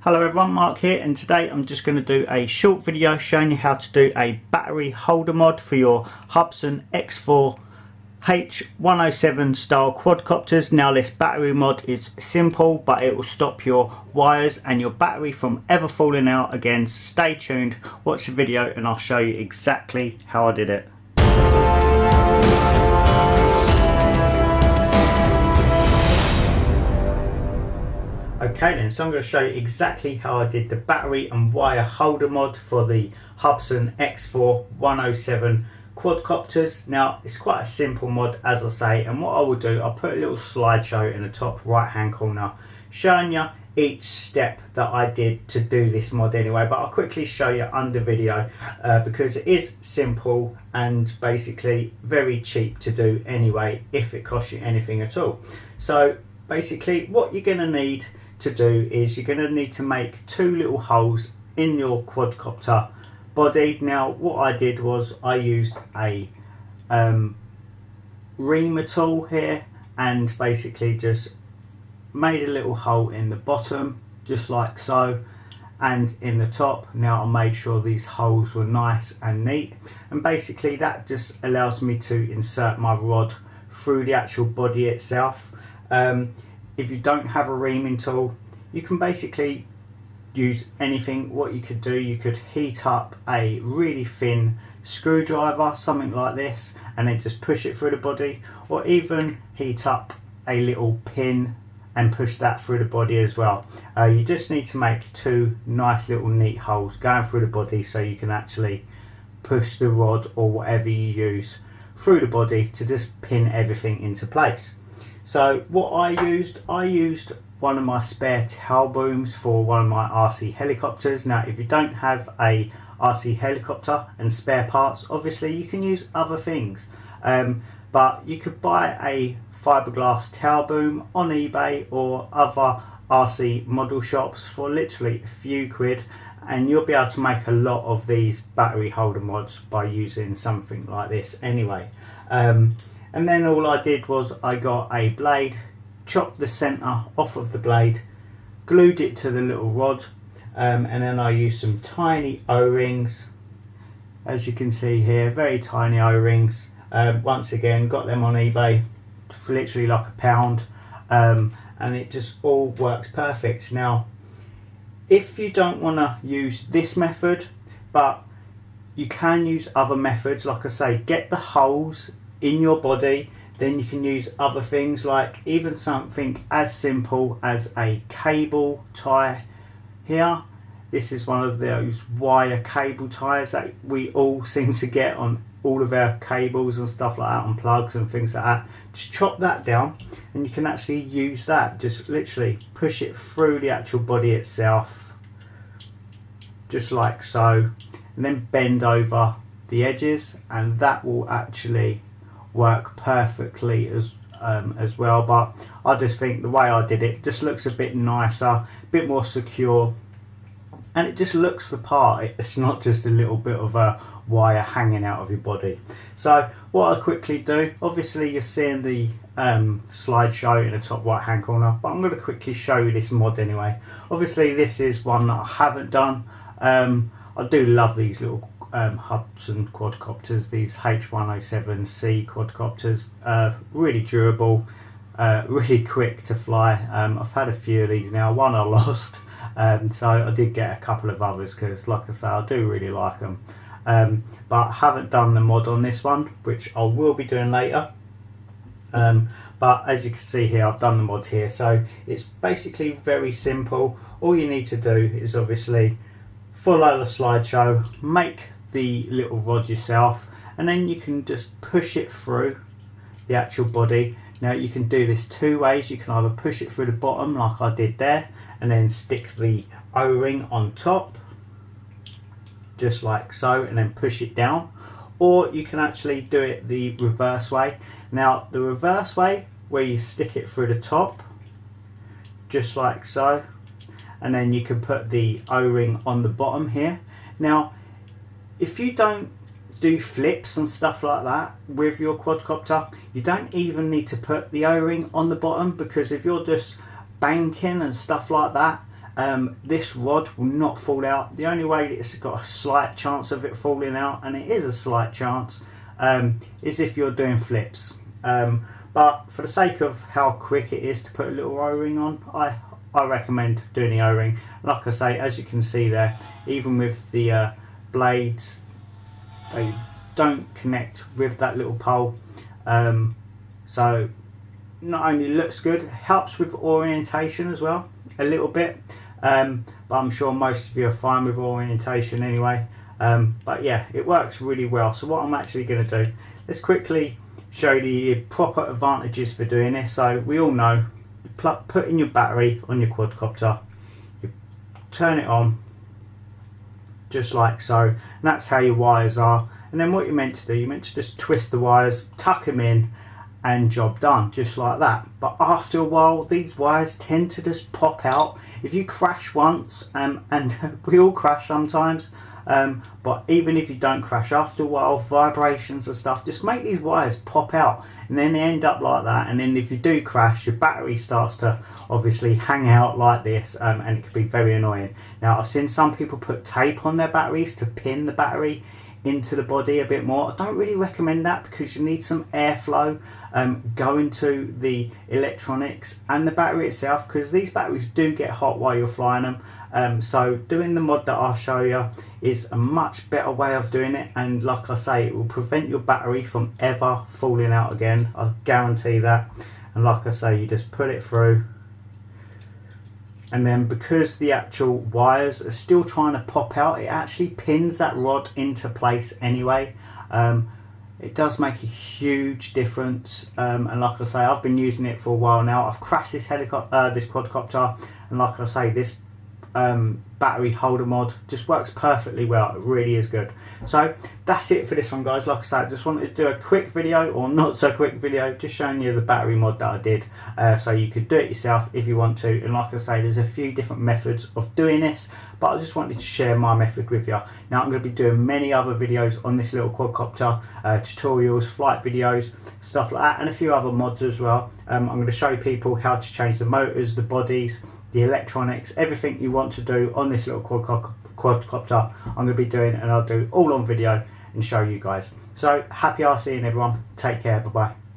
Hello everyone, Mark here, and today I'm just going to do a short video showing you how to do a battery holder mod for your Hubsan X4 H107 style quadcopters. Now this battery mod is simple, but it will stop your wires and your battery from ever falling out again. Stay tuned, watch the video and I'll show you exactly how I did it. Okay then, so I'm going to show you exactly how I did the battery and wire holder mod for the Hubsan X4 107 quadcopters. Now it's quite a simple mod, as I say, and what I will do, I'll put a little slideshow in the top right hand corner showing you each step that I did to do this mod anyway, but I'll quickly show you under video because it is simple and basically very cheap to do anyway, if it costs you anything at all. So basically what you're going to need to do is you're going to need to make two little holes in your quadcopter body. Now what I did was I used a reamer tool here and basically just made a little hole in the bottom just like so, and in the top. Now I made sure these holes were nice and neat, and basically that just allows me to insert my rod through the actual body itself. If you don't have a reaming tool, you can basically use anything. What you could do, you could heat up a really thin screwdriver, something like this, and then just push it through the body, or even heat up a little pin and push that through the body as well. You just need to make two nice little neat holes going through the body so you can actually push the rod or whatever you use through the body to just pin everything into place. So what I used one of my spare tail booms for one of my RC helicopters. Now if you don't have a RC helicopter and spare parts, obviously you can use other things, but you could buy a fiberglass tail boom on eBay or other RC model shops for literally a few quid, and you'll be able to make a lot of these battery holder mods by using something like this anyway. And then all I did was I got a blade, chopped the center off of the blade, glued it to the little rod, and then I used some tiny O-rings, as you can see here, very tiny O-rings. Once again, got them on eBay for literally like £1, and it just all works perfect. Now if you don't want to use this method, but you can use other methods, like I say, get the holes in your body, then you can use other things, like even something as simple as a cable tie here. This is one of those wire cable ties that we all seem to get on all of our cables and stuff like that, on plugs and things like that. Just chop that down and you can actually use that, just literally push it through the actual body itself just like so, and then bend over the edges, and that will actually work perfectly as well. But I just think the way I did it just looks a bit nicer, a bit more secure, and it just looks the part. It's not just a little bit of a wire hanging out of your body. So what I quickly do, obviously you're seeing the slideshow in the top right hand corner, but I'm going to quickly show you this mod anyway. Obviously this is one that I haven't done. I do love these little Hubsan quadcopters, these H107c quadcopters. Really durable, really quick to fly. I've had a few of these now, one I lost, so I did get a couple of others because, like I say, I do really like them, but I haven't done the mod on this one, which I will be doing later. But as you can see here, I've done the mod here, so it's basically very simple. All you need to do is obviously follow the slideshow, make the little rod yourself, and then you can just push it through the actual body. Now you can do this two ways. You can either push it through the bottom like I did there, and then stick the O-ring on top just like so, and then push it down, or you can actually do it the reverse way. Now the reverse way, where you stick it through the top just like so, and then you can put the O-ring on the bottom here. Now if you don't do flips and stuff like that with your quadcopter, you don't even need to put the O-ring on the bottom, because if you're just banking and stuff like that, this rod will not fall out. The only way it's got a slight chance of it falling out, and it is a slight chance, is if you're doing flips. But for the sake of how quick it is to put a little O-ring on, I recommend doing the O-ring. Like I say, as you can see there, even with the blades, they don't connect with that little pole. So not only looks good, it helps with orientation as well, a little bit. But I'm sure most of you are fine with orientation anyway. But yeah, it works really well. So what I'm actually going to do, let's quickly show the proper advantages for doing this. So we all know, you put in your battery on your quadcopter, you turn it on just like so, and that's how your wires are. And then what you're meant to do, you're meant to just twist the wires, tuck them in, and job done, just like that. But after a while, these wires tend to just pop out. If you crash once, and we all crash sometimes, but even if you don't crash, after a while, vibrations and stuff just make these wires pop out, and then they end up like that. And then if you do crash, your battery starts to obviously hang out like this, and it can be very annoying. Now, I've seen some people put tape on their batteries to pin the battery into the body a bit more. I don't really recommend that, because you need some airflow going to the electronics and the battery itself, because these batteries do get hot while you're flying them. So doing the mod that I'll show you is a much better way of doing it, and like I say, it will prevent your battery from ever falling out again, I guarantee that. And like I say, you just put it through, and then because the actual wires are still trying to pop out, it actually pins that rod into place anyway. It does make a huge difference, and like I say, I've been using it for a while now. I've crashed this quadcopter, and like I say, this battery holder mod just works perfectly well. It really is good. So that's it for this one, guys. Like I said, I just wanted to do a quick video, or not so quick video, just showing you the battery mod that I did, so you could do it yourself if you want to. And like I say, there's a few different methods of doing this, but I just wanted to share my method with you. Now, I'm going to be doing many other videos on this little quadcopter, tutorials, flight videos, stuff like that, and a few other mods as well. I'm going to show people how to change the motors, the bodies, the electronics, everything you want to do on this little quadcopter. I'm going to be doing, and I'll do all on video and show you guys. So happy RCing, everyone. Take care. Bye bye.